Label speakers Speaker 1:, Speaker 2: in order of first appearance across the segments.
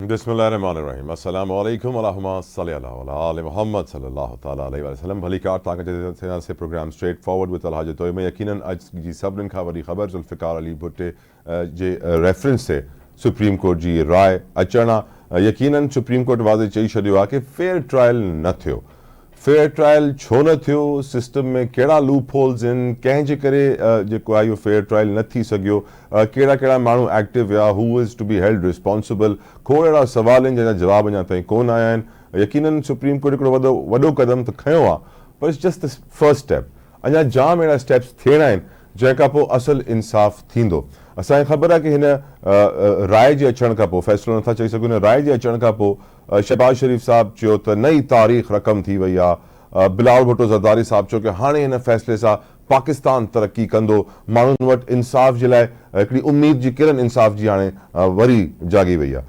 Speaker 1: बिस्मिल्लाहिर्रहमानिर्रहीम अस्सलामु अलैकुम अल्लाहुम्मा सल्लि अला आले मोहम्मद सल्लल्लाहु ताला अलैहि वसल्लम भली कार ताकत से प्रोग्राम स्ट्रेट फॉरवर्ड विद अलहाज तो मैं यकीनन आज जी सब्रन का वरी खबर जुल्फ़िकार अली भुट्टे जे रेफरेंस से सुप्रीम कोर्ट जी राय अचना यकीनन सुप्रीम कोर्ट वाज़े चई छॾियो आहे कि फेयर ट्रायल न थियो। फेयर ट्रायल छो न थियो, सिस्टम में कहिड़ा लूप होल्स आहिनि, कंहिंजे करे जेको आहे इहो फेयर ट्रायल न थी सघियो, कहिड़ा कहिड़ा माण्हू एक्टिव हुआ, who is to be held responsible, खोड़ अहिड़ा सवाल आहिनि जंहिंजा जवाब अञा ताईं कोन आया आहिनि। यकीनन सुप्रीम कोर्ट हिकिड़ो वॾो क़दम त खयो आहे, पर it's just the first step. अञा जाम अहिड़ा स्टेप्स थियणा आहिनि जंहिंखां पोइ असुल इंसाफ़ थींदो। असांखे ख़बर आहे कि हिन राय जे अचण खां पोइ, फ़ैसिलो नथा चई सघूं, हिन राय जे अचण खां पोइ शहबाज शरीफ़ साहब चयो त नई तारीख़ रक़म थी वई आहे। बिलावल भुट्टो ज़रदारी साहब चयो कि हाणे हिन फ़ैसिले सां पाकिस्तान तरक़ी कंदो, माण्हुनि वटि इंसाफ़ जे लाइ हिकिड़ी उम्मीद जी किरण इंसाफ़ जी हाणे वरी जागी वई आहे।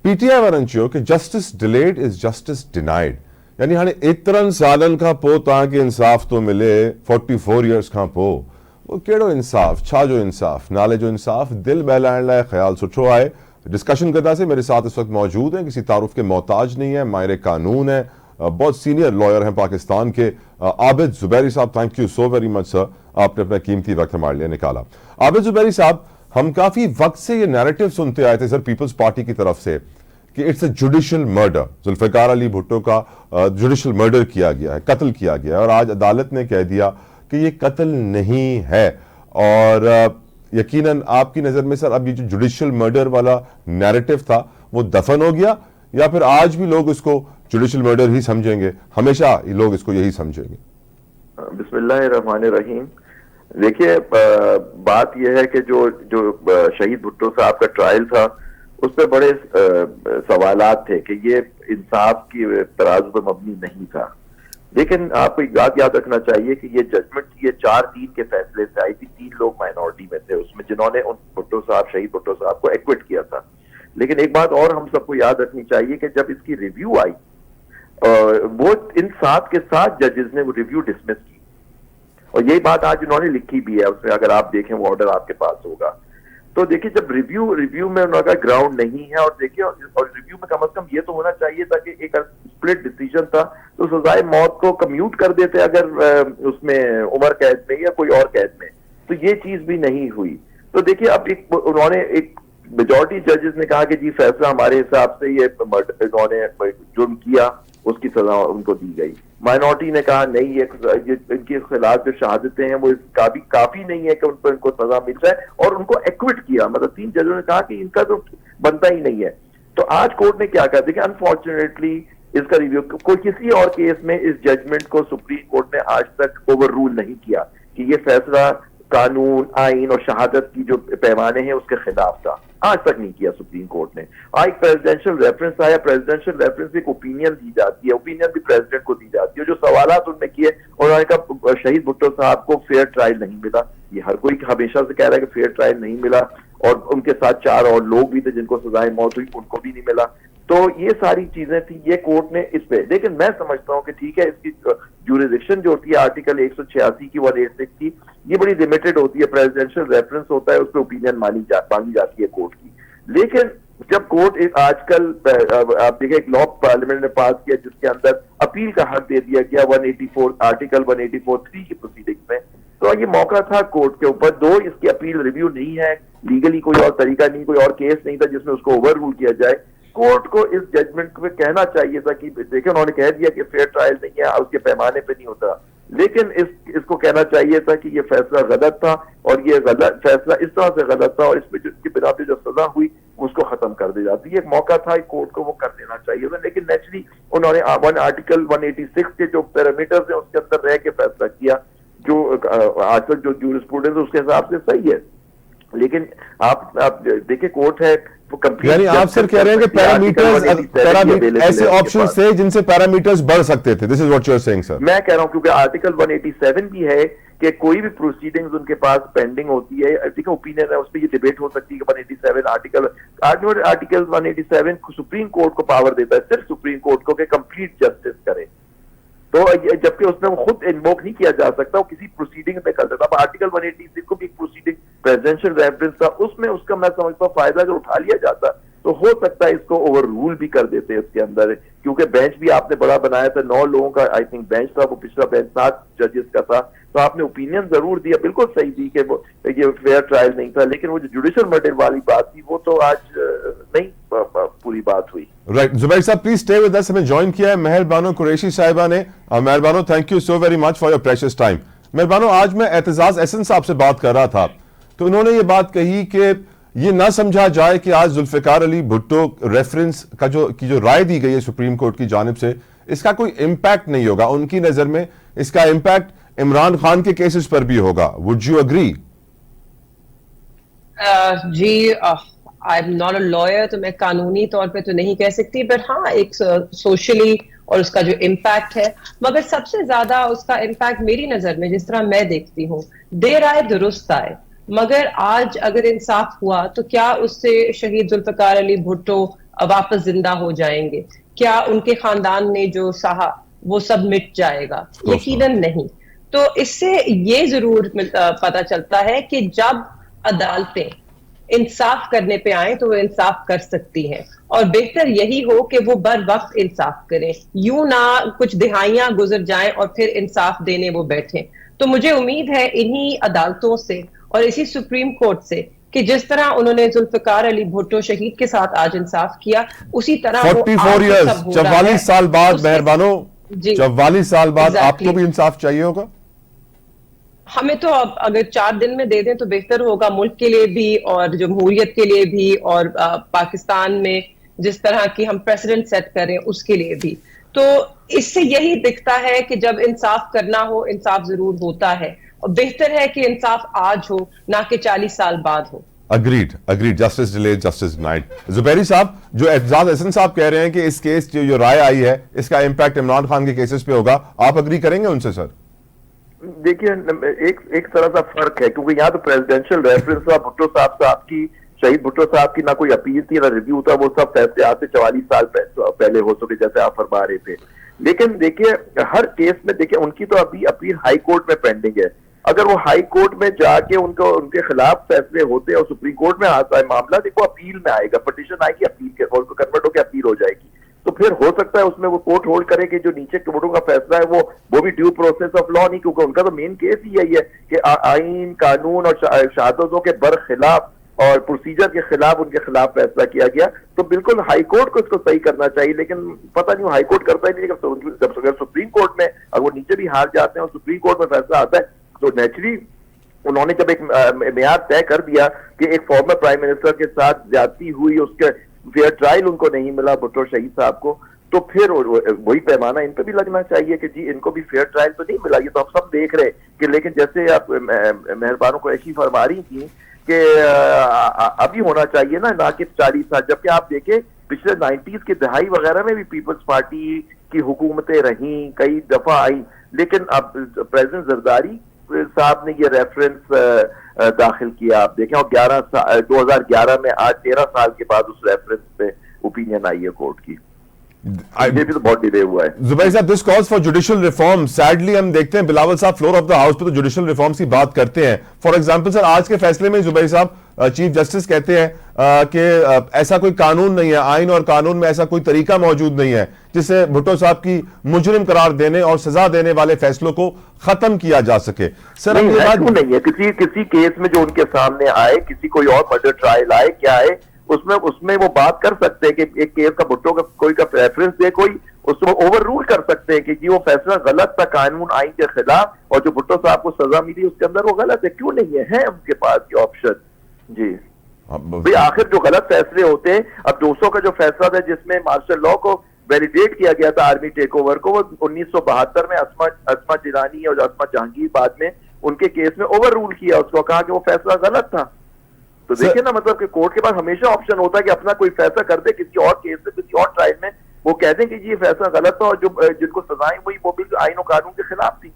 Speaker 1: पीटीआई वारनि चयो कि justice delayed is justice denied, यानी हाणे एतिरनि सालनि खां पोइ तव्हांखे इंसाफ़ थो मिले, 44 इयर्स खां पोइ, वो कहिड़ो इंसाफ़, छा जो इंसाफ़, नाले जो इंसाफ़, दिल बहलाइण लाइ ख़्याल सुठो आहे। डिस्कशन करदासीं। मेरे साथ इस वक्त मौजूद हैं, किसी तारुफ के मोहताज नहीं है, माहिर कानून है, बहुत सीनियर लॉयर हैं पाकिस्तान के, आबिद जुबैरी साहब। Thank you so very much sir, आपने अपना कीमती वक्त हमारे लिए निकाला। आबिद जुबैरी साहब, हम काफ़ी वक्त से ये नैरेटिव सुनते आए थे सर पीपल्स पार्टी की तरफ से कि it's a judicial murder, Zulfikar Ali Bhutto का जुडिशल मर्डर किया गया है, कत्ल किया गया है, और आज अदालत ने कह दिया कि ये कत्ल नहीं है। और यकीनन आपकी नज़र में सर अब ये जो जुडिशल मर्डर वाला नैरेटिव था वो दफन हो गया, या फिर आज भी लोग इसको जुडिशल मर्डर ही समझेंगे, हमेशा लोग इसको यही समझेंगे?
Speaker 2: बिस्मिल्लाहिर्रहमानिर्रहीम। देखिए, बात यह है कि जो जो शहीद भुट्टो साहब का ट्रायल था उस पर बड़े सवालात थे कि ये इंसाफ की तराजू पर मबनी नहीं था। लेकिन आपको एक बात याद रखना चाहिए कि ये जजमेंट थी, ये 4-3 के फैसले से आई थी। 3 लोग माइनॉरिटी में थे उसमें जिन्होंने उन भुट्टो साहब, शहीद भुट्टो साहब को एक्विट किया था। लेकिन एक बात और हम सबको याद रखनी चाहिए कि जब इसकी रिव्यू आई, वो इन 7 के 7 जजेस ने वो रिव्यू डिसमिस की, और यही बात आज इन्होंने लिखी भी है उसमें, अगर आप देखें वो ऑर्डर आपके पास होगा। तो देखिए, जब रिव्यू में उनका ग्राउंड नहीं है, और देखिए, और रिव्यू में कम से कम ये तो होना चाहिए था कि एक स्प्लिट डिसीजन था तो सजाए मौत को कम्यूट कर देते अगर उसमें उम्र कैद में या कोई और कैद में, तो ये चीज भी नहीं हुई। तो देखिए, अब उन्होंने एक मेजॉरिटी जजेस ने कहा कि जी फैसला हमारे हिसाब से ये इन्होंने जुर्म किया उसकी सजा उनको दी गई। माइनॉरिटी ने कहा नहीं, ये इनके खिलाफ जो शहादतें हैं वो काफी नहीं है कि उन पर इनको सजा मिल जाए, और उनको एक्विट किया। मतलब 3 जजों ने कहा कि इनका तो बनता ही नहीं है। तो आज कोर्ट ने क्या कहा, देखिए अनफॉर्चुनेटली इसका रिव्यू कोई किसी और केस में इस जजमेंट को सुप्रीम कोर्ट ने आज तक ओवर रूल नहीं किया कि ये फैसला कानून, आइन और शहादत की जो पैमाने हैं उसके खिलाफ था, आज तक नहीं किया सुप्रीम कोर्ट ने। एक प्रेसिडेंशियल रेफरेंस आया, प्रेसिडेंशियल रेफरेंस एक ओपिनियन दी जाती है, ओपिनियन भी प्रेसिडेंट को दी जाती है। जो सवालात उनने किए, उन्होंने कहा शहीद भुट्टो साहब को फेयर ट्रायल नहीं मिला। ये हर कोई हमेशा से कह रहा है कि फेयर ट्रायल नहीं मिला, और उनके साथ 4 और लोग भी थे जिनको सजाए मौत हुई, उनको भी नहीं मिला। तो ये सारी चीजें थी, ये कोर्ट ने इस पे। लेकिन मैं समझता हूँ कि ठीक है, इसकी ज्यूरिडिक्शन जो होती है आर्टिकल 186 की, 186 की, ये बड़ी लिमिटेड होती है। प्रेसिडेंशियल रेफरेंस होता है, उस पर ओपिनियन मांगी जाती है कोर्ट की। लेकिन जब कोर्ट आजकल आप देखिए, एक लॉ पार्लियामेंट ने पास किया जिसके अंदर अपील का हक दे दिया गया 184 आर्टिकल 184(3) की प्रोसीडिंग में, तो ये मौका था कोर्ट के ऊपर। दो इसकी अपील रिव्यू नहीं है, लीगली कोई और तरीका नहीं, कोई और केस नहीं था जिसमें उसको ओवर रूल किया जाए। कोर्ट को इस जजमेंट पे कहना चाहिए था कि देखिए, उन्होंने कह दिया कि फेयर ट्रायल नहीं है, उसके पैमाने पे नहीं होता, लेकिन इसको कहना चाहिए था कि ये फैसला गलत था, और ये गलत फैसला इस तरह से गलत था, और इसमें जिसकी बिना पे जो सजा हुई उसको खत्म कर दी जाती है। एक मौका था कोर्ट को, वो कर देना चाहिए था। लेकिन नेचुरली उन्होंने आर्टिकल 186 के जो पैरामीटर्स है उसके अंदर रह के फैसला किया, जो आज तक जो जूरिस्प्रूडेंस है उसके हिसाब से सही है। लेकिन आप देखिए, कोर्ट है,
Speaker 1: यानी आप सर कह रहे हैं कि पैरामीटर्स ऐसे ऑप्शंस थे जिनसे पैरामीटर्स बढ़ सकते थे। This is what you are saying sir.
Speaker 2: मैं कह रहा हूं क्योंकि आर्टिकल 187 भी है कि कोई भी प्रोसीडिंग्स उनके पास पेंडिंग होती है, ठीक है, ओपिनियन है, उस पर ये डिबेट हो सकती है कि 187 आर्टिकल 187 सुप्रीम कोर्ट को पावर देता है, सिर्फ सुप्रीम कोर्ट को, कि कंप्लीट जस्टिस करे। तो जबकि उसमें वो खुद इन्वोक नहीं किया जा सकता, वो किसी प्रोसीडिंग में कर सकता। अब आर्टिकल 186 को भी एक प्रोसीडिंग प्रेसिडेंशियल रेफरेंस था, उसमें उसका मैं समझता हूँ फायदा अगर उठा लिया जाता तो हो सकता है इसको ओवर रूल भी कर देते हैं इसके अंदर, क्योंकि बेंच भी आपने बड़ा बनाया था, 9 लोगों का आई थिंक बेंच था, वो पिछला बेंच 7 जजेस का था, तो आपने ओपिनियन जरूर दिया, बिल्कुल सही दी कि वो ये फेयर ट्रायल नहीं था, लेकिन वो जो जुडिशियल मर्डर वाली बात थी वो तो आज नहीं पूरी बात हुई।
Speaker 1: राइट, जुबैर साहब प्लीज स्टे विद अस। हमें ज्वाइन किया है महर बानो कुरैशी साहिबा ने। Mehar Bano, thank you so very much for your precious time. Mehar Bano, आज मैं एतजाज एहसन साहब से बात कर रहा था, तो उन्होंने ये बात कही कि ये ना समझा जाए कि आज जुल्फिकार अली भुट्टो रेफरेंस का जो राय दी गई है सुप्रीम कोर्ट की जानिब से, इसका कोई इम्पैक्ट नहीं होगा। उनकी नजर में इसका इम्पैक्ट इमरान खान के केसेस पर भी होगा। Would you agree?
Speaker 3: जी, I am not a lawyer, तो मैं कानूनी तौर पे तो नहीं कह सकती, बट हाँ एक सोशली और उसका जो इम्पैक्ट है, मगर सबसे ज्यादा उसका इम्पैक्ट मेरी नजर में, जिस तरह मैं देखती हूँ, देर आए दुरुस्त आए। मगर आज अगर इंसाफ हुआ तो क्या उससे शहीद जुल्फिकार अली भुट्टो वापस जिंदा हो जाएंगे? क्या उनके खानदान ने जो सहा वो सब मिट जाएगा? यकीनन नहीं। तो इससे ये जरूर पता चलता है कि जब अदालतें इंसाफ करने पे आए तो वो इंसाफ कर सकती हैं, और बेहतर यही हो कि वो बर वक्त इंसाफ करें, यूं ना कुछ दिहाइयां गुजर जाएं और फिर इंसाफ देने वो बैठे। तो मुझे उम्मीद है इन्हीं अदालतों से और इसी सुप्रीम कोर्ट से कि जिस तरह उन्होंने जुल्फिकार अली भुट्टो शहीद के साथ आज इंसाफ किया, उसी तरह
Speaker 1: 44 ईयर्स, 44 साल बाद, मेहरबानो 44 साल बाद आपको भी इंसाफ चाहिए होगा।
Speaker 3: हमें तो अब अगर 4 दिन में दे दें तो बेहतर होगा, मुल्क के लिए भी और जमहूरियत के लिए भी, और पाकिस्तान में जिस तरह की हम प्रेसिडेंट सेट करें उसके लिए भी। तो इससे यही दिखता है कि जब इंसाफ करना हो, इंसाफ जरूर होता है, और बेहतर है कि इंसाफ आज हो, ना कि 40 साल बाद हो।
Speaker 1: Agreed, agreed, justice delayed justice denied. Zubairi साहब, जो एतजाज एहसन साहब कह रहे हैं कि इस केस जो राय आई है इसका इंपैक्ट इमरान खान के केसेस पे होगा, आप अग्री करेंगे उनसे? सर
Speaker 2: देखिए, एक तरह सा फर्क है, क्योंकि यहाँ तो प्रेसिडेंशियल रेफरेंस था, भुट्टो साहब की, शहीद भुट्टो साहब की ना कोई अपील थी ना रिव्यू था, वो सब फैसले आज से 44 साल पहले हो चुके, जैसे आप फरमा रहे थे। लेकिन देखिए, हर केस में देखिए उनकी तो अभी अपील हाई कोर्ट में पेंडिंग है। अगर वो हाई कोर्ट में जाके उनके खिलाफ फैसले होते हैं और सुप्रीम कोर्ट में आता है मामला, देखो अपील में आएगा, पिटीशन आएगी, अपील के कन्वर्ट होकर अपील हो जाएगी, तो फिर हो सकता है उसमें वो कोर्ट होल्ड करे कि जो नीचे कोर्टों का फैसला है वो भी ड्यू प्रोसेस ऑफ लॉ नहीं, क्योंकि उनका तो मेन केस ही यही है कि आईन, कानून और शहादतों के बरखिलाफ और प्रोसीजर के खिलाफ उनके खिलाफ फैसला किया गया। तो बिल्कुल हाई कोर्ट को इसको सही करना चाहिए, लेकिन पता नहीं हाई कोर्ट करता ही नहीं। जब सुप्रीम कोर्ट में अगर वो नीचे भी हार जाते हैं और सुप्रीम कोर्ट में फैसला आता है, तो नेचुरली उन्होंने जब एक मेयाद तय कर दिया कि एक फॉर्मर प्राइम मिनिस्टर के साथ ज्यादती हुई, उसके फेयर ट्रायल उनको नहीं मिला भुट्टो शहीद साहब को, तो फिर वही पैमाना इन पे भी लगना चाहिए कि जी इनको भी फेयर ट्रायल तो नहीं मिला। ये तो आप सब देख रहे कि, लेकिन जैसे आप मेहरबानों को ऐसी फरमा रही थी कि अभी होना चाहिए ना कि 40 साल, जबकि आप देखें पिछले 90s की दहाई वगैरह में भी पीपल्स पार्टी की हुकूमतें रहीं, कई दफा आई, लेकिन अब प्रेसिडेंट जरदारी साहब ने ये रेफरेंस दाखिल किया, आप देखें, और 2011 में आज 13 साल के बाद उस रेफरेंस पे ओपिनियन आई है कोर्ट की। ये भी तो बहुत डिले हुआ है।
Speaker 1: जुबैर साहब, this calls for judicial reform. Sadly हम देखते हैं बिलावल साहब फ्लोर ऑफ द हाउस पे तो जुडिशियल रिफॉर्म्स की बात करते हैं। फॉर एग्जांपल सर, आज के फैसले में जुबैर साहब चीफ जस्टिस कहते हैं कि ऐसा कोई कानून नहीं है, आइन और कानून में ऐसा कोई तरीका मौजूद नहीं है जिससे भुट्टो साहब की मुजरिम करार देने और सजा देने वाले फैसलों को खत्म किया जा सके। सर
Speaker 2: नहीं है, किसी केस में जो उनके सामने आए, किसी कोई और मर्डर ट्रायल आए, क्या है उसमें वो बात कर सकते हैं कि एक केस का भुट्टो का कोई का रेफरेंस दे, कोई उसको ओवर रूल कर सकते हैं कि जी वो फैसला गलत था कानून आइन के खिलाफ, और जो भुट्टो साहब को सजा मिली उसके अंदर वो गलत है। क्यों नहीं है उनके पास ये ऑप्शन? जी भाई, आखिर जो गलत फैसले होते हैं, अब 200 का जो फैसला था जिसमें मार्शल लॉ को वैलिडेट किया गया था आर्मी टेक ओवर को, वो 1972 में अस्मा जिलानी और अस्मा जहांगीर बाद में उनके केस में ओवर रूल किया, उसको कहा कि वो फैसला गलत था। तो देखिए ना, मतलब कि कोर्ट के पास हमेशा ऑप्शन होता है कि अपना कोई फैसला कर दे किसी और केस में, किसी और ट्रायल में, वो कह दें कि जी ये फैसला गलत था, और जो जिनको सजाएं हुई वो बिल्कुल आइन और कानून के खिलाफ थी।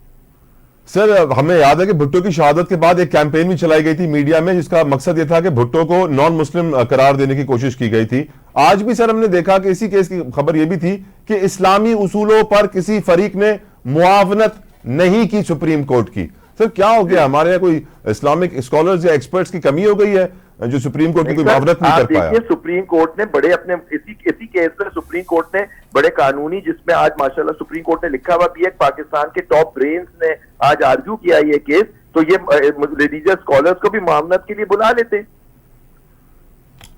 Speaker 1: सर, हमें याद है कि भुट्टो की शहादत के बाद एक कैंपेन भी चलाई गई थी मीडिया में, जिसका मकसद ये था कि भुट्टो को नॉन मुस्लिम करार देने की कोशिश की गई थी। आज भी सर हमने देखा कि इसी केस की खबर यह भी थी कि इस्लामी उसूलों पर किसी फरीक ने मुआवनत नहीं की सुप्रीम कोर्ट की। सर क्या हो गया, हमारे यहाँ कोई इस्लामिक स्कॉलर्स या एक्सपर्ट्स की कमी हो गई है जो सुप्रीम कोर्ट की कोई मावरत नहीं कर पाया।
Speaker 2: सुप्रीम कोर्ट ने बड़े अपने इसी केस में सुप्रीम कोर्ट ने बड़े कानूनी, जिसमें आज माशाल्लाह सुप्रीम कोर्ट ने लिखा हुआ भी है, पाकिस्तान के टॉप ब्रेन्स ने आज आर्ग्यू किया ये केस, तो ये रिलीजियस स्कॉलर्स को भी मामलत के लिए बुला लेते।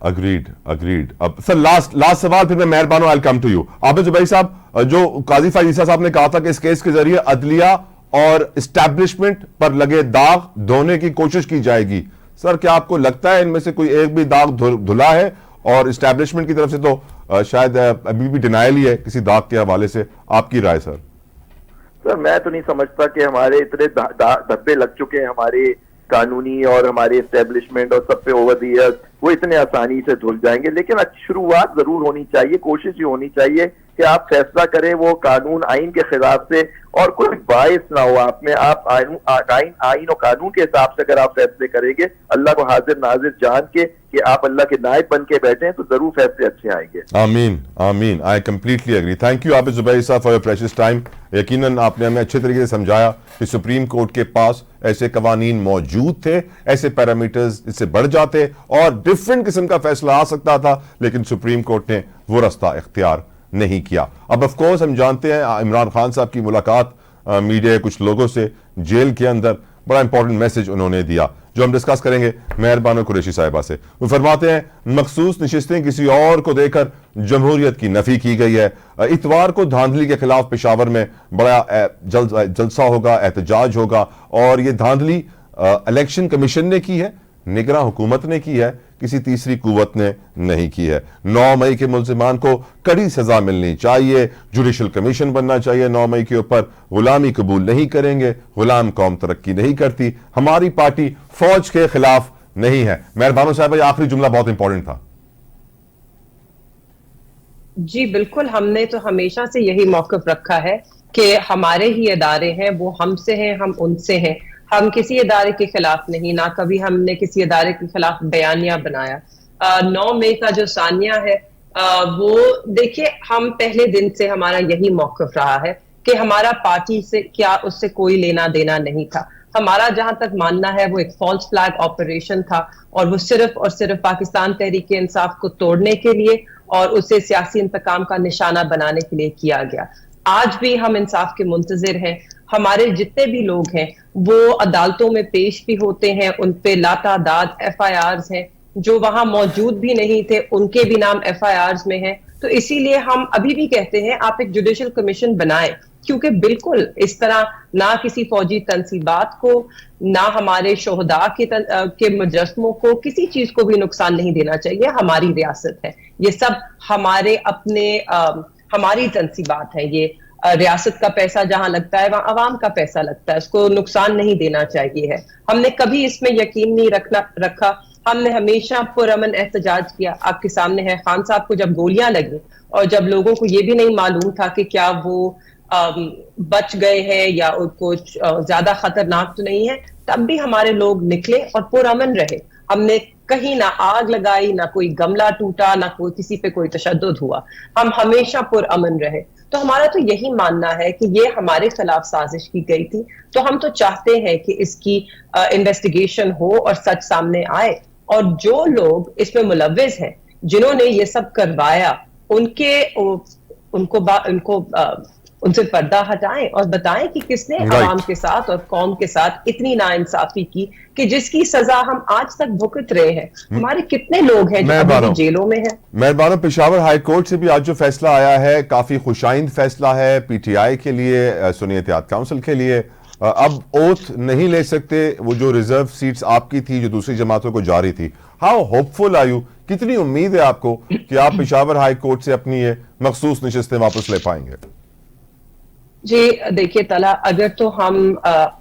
Speaker 1: अग्रीड। अब सर लास्ट सवाल, फिर मैं मेहरबान I come to you. Abid Zubairi साहब, जो काजी फायज ईसा साहब ने कहा था कि इस केस के जरिए अदलिया और इस्टेब्लिशमेंट पर लगे दाग धोने की कोशिश की जाएगी, सर क्या आपको लगता है इनमें से कोई एक भी दाग धुला है? और इस्टेब्लिशमेंट की तरफ से तो शायद अभी भी डिनायल ही है किसी दाग के हवाले से, आपकी राय सर?
Speaker 2: सर मैं तो नहीं समझता कि हमारे इतने धब्बे लग चुके हैं हमारे कानूनी और हमारे एस्टेब्लिशमेंट और सब पे ओवर द ईयर्स, वो इतने आसानी से धुल जाएंगे। लेकिन शुरुआत जरूर होनी चाहिए, कोशिश ये होनी चाहिए कि आप फैसला करें वो कानून आइन के खिलाफ से, और कोई बायस ना हो आप में। आप आइन और कानून के हिसाब से अगर आप फैसले करेंगे, अल्लाह को हाजिर नाजिर जान के कि आप अल्लाह के नायब बन के बैठे हैं, तो जरूर फैसले अच्छे आएंगे।
Speaker 1: आमीन। I completely agree. Thank you Abid Zubairi साहब फॉर योर प्रेशियस टाइम। यकीनन आपने हमें अच्छे तरीके से समझाया कि सुप्रीम कोर्ट के पास ऐसे कवानीन मौजूद थे, ऐसे पैरामीटर्स इससे बढ़ जाते और डिफरेंट किस्म का फैसला आ सकता था, लेकिन सुप्रीम कोर्ट ने वो रास्ता इख्तियार नहीं किया। अब ऑफ कोर्स हम जानते हैं इमरान खान साहब की मुलाकात मीडिया कुछ लोगों से जेल के अंदर, बड़ा इंपॉर्टेंट मैसेज उन्होंने दिया जो हम डिस्कस करेंगे मेहरबान कुरैशी साहिबा से। वो फरमाते हैं मखसूस नशिस्तें किसी और को देकर जमहूरियत की नफी की गई है। इतवार को धांधली के खिलाफ पेशावर में बड़ा जलसा होगा, एहतजाज होगा, और ये धांधली इलेक्शन कमीशन ने की है, निगरान हुकूमत ने की है, किसी तीसरी कुव्वत ने नहीं की है। 9 मई के मुल्जिमान को कड़ी सजा मिलनी चाहिए, जुडिशल कमीशन बनना चाहिए 9 मई के ऊपर। गुलामी कबूल नहीं करेंगे, गुलाम कौम तरक्की नहीं करती, हमारी पार्टी फौज के खिलाफ नहीं है। मेहरबानो साहब, आखिरी जुमला बहुत इंपॉर्टेंट था।
Speaker 3: जी बिल्कुल, हमने तो हमेशा से यही मौक़िफ़ रखा है कि हमारे ही इदारे हैं, वो हमसे हैं, हम उनसे हैं। हम किसी इदारे के खिलाफ नहीं, ना कभी हमने किसी इदारे के खिलाफ बयानिया बनाया। 9 मई का जो सानिया है वो देखिए, हम पहले दिन से हमारा यही मौक़िफ़ रहा है कि हमारा पार्टी से क्या उससे कोई लेना देना नहीं था। हमारा जहां तक मानना है वो एक फॉल्स फ्लैग ऑपरेशन था, और वो सिर्फ और सिर्फ पाकिस्तान तहरीक इंसाफ को तोड़ने के लिए और उसे सियासी इंतकाम का निशाना बनाने के लिए किया गया। आज भी हम इंसाफ के मुंतजिर हैं। हमारे जितने भी लोग हैं वो अदालतों में पेश भी होते हैं, उन पे लातादाद FIRs हैं, जो वहां मौजूद भी नहीं थे उनके भी नाम FIRs में हैं। तो इसीलिए हम अभी भी कहते हैं आप एक जुडिशल कमीशन बनाएं, क्योंकि बिल्कुल इस तरह ना किसी फौजी तंसीबात को, ना हमारे शोहदा के मुजस्मों को, किसी चीज को भी नुकसान नहीं देना चाहिए। हमारी रियासत है, ये सब हमारे अपने हमारी तंसीबात है। ये रियासत का पैसा जहां लगता है वहां अवाम का पैसा लगता है, उसको नुकसान नहीं देना चाहिए है। हमने कभी इसमें यकीन नहीं रखा। हमने हमेशा पुरअमन एहतजाज किया। आपके सामने है, खान साहब को जब गोलियां लगी और जब लोगों को ये भी नहीं मालूम था कि क्या वो बच गए हैं या उनको ज्यादा खतरनाक तो नहीं है, तब भी हमारे लोग निकले और पुरअमन रहे। हमने कहीं ना आग लगाई, ना कोई गमला टूटा, ना कोई किसी पे कोई तशद्दुद हुआ। हम हमेशा पुरअमन रहे। तो हमारा तो यही मानना है कि ये हमारे खिलाफ साजिश की गई थी। तो हम तो चाहते हैं कि इसकी इन्वेस्टिगेशन हो और सच सामने आए, और जो लोग इसमें मुलव्विस हैं, जिन्होंने ये सब करवाया, उनसे पर्दा हटाएं और बताएं कि किसने आवाम के साथ और कौम के साथ इतनी नाइंसाफी की कि जिसकी सजा हम आज तक भुगत रहे हैं। हमारे कितने लोग हैं जो अभी जेलों में हैं।
Speaker 1: मेहरबान, पेशावर हाई कोर्ट से भी आज जो फैसला आया है काफी खुशाइंद फैसला है PTI के लिए, सुन्नी एहतियात काउंसिल के लिए। अब ओथ नहीं ले सकते वो जो रिजर्व सीट्स आपकी थी जो दूसरी जमातों को जारी थी। How hopeful are you? कितनी उम्मीद है आपको कि आप पेशावर हाई कोर्ट से अपनी ये मखसूस नशिस्तें वापस ले पाएंगे?
Speaker 3: जी देखिए तला, अगर तो हम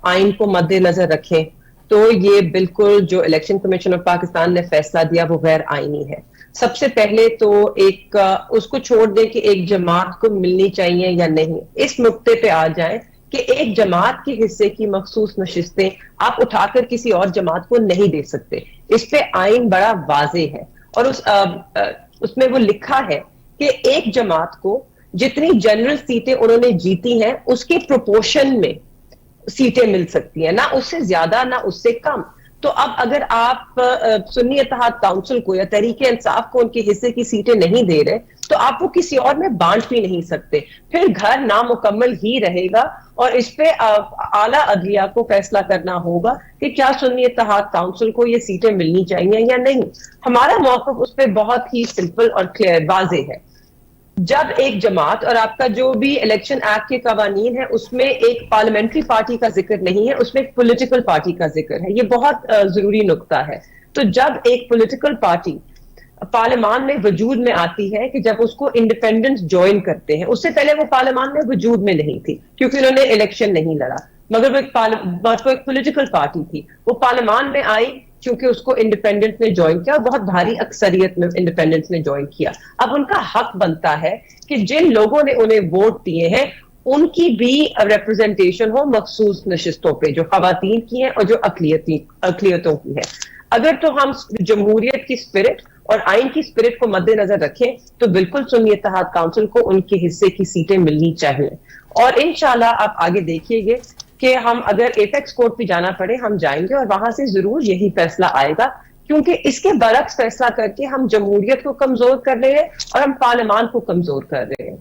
Speaker 3: आइन को मद्देनजर रखें तो ये बिल्कुल जो इलेक्शन कमीशन ऑफ पाकिस्तान ने फैसला दिया वो गैर आईनी है। सबसे पहले तो एक उसको छोड़ दें कि एक जमात को मिलनी चाहिए या नहीं, इस नुक्ते पे आ जाएं कि एक जमात के हिस्से की मखसूस नशिस्तें आप उठाकर किसी और जमात को नहीं दे सकते। इस पे आइन बड़ा वाजे है, और उसमें वो लिखा है कि एक जमात को जितनी जनरल सीटें उन्होंने जीती हैं उसके प्रोपोर्शन में सीटें मिल सकती हैं, ना उससे ज्यादा ना उससे कम। तो अब अगर आप सुन्नी इत्तेहाद काउंसिल को या तहरीक इंसाफ को उनके हिस्से की सीटें नहीं दे रहे, तो आप वो किसी और में बांट भी नहीं सकते, फिर घर नामुकम्मल ही रहेगा। और इस पे आला अदलिया को फैसला करना होगा कि क्या सुन्नी इत्तेहाद काउंसिल को ये सीटें मिलनी चाहिए या नहीं। हमारा मौक़िफ़ उस पर बहुत ही सिंपल और क्लियर वाज़ेह है। जब एक जमात और आपका जो भी इलेक्शन एक्ट के कवानीन है उसमें एक पार्लियामेंट्री पार्टी का जिक्र नहीं है, उसमें एक पॉलिटिकल पार्टी का जिक्र है, ये बहुत जरूरी नुक्ता है। तो जब एक पॉलिटिकल पार्टी पार्लियामान में वजूद में आती है कि जब उसको इंडिपेंडेंस ज्वाइन करते हैं, उससे पहले वो पार्लियामान में वजूद में नहीं थी क्योंकि उन्होंने इलेक्शन नहीं लड़ा, मगर वो एक पॉलिटिकल पार्टी थी, वो पार्लियामान में आई क्योंकि उसको इंडिपेंडेंस ने ज्वाइन किया और बहुत भारी अक्सरियत में इंडिपेंडेंस ने ज्वाइन किया। अब उनका हक बनता है कि जिन लोगों ने उन्हें वोट दिए हैं उनकी भी रिप्रेजेंटेशन हो मखसूस नशिस्तों पे, जो खवातीन की है और जो अकलियतों की है। अगर तो हम जमहूरियत की स्पिरिट और आइन की स्पिरिट को मद्देनजर रखें तो बिल्कुल सुन्नी इत्तेहाद काउंसिल को उनके हिस्से की सीटें मिलनी चाहिए। और इंशाल्लाह आप आगे देखिएगा कि हम अगर एपेक्स कोर्ट भी जाना पड़े हम जाएंगे और वहां से जरूर यही फैसला आएगा, क्योंकि इसके बरक्स फैसला करके हम जमहूरियत को कमजोर कर रहे हैं और हम पार्लियामान को कमजोर कर रहे हैं।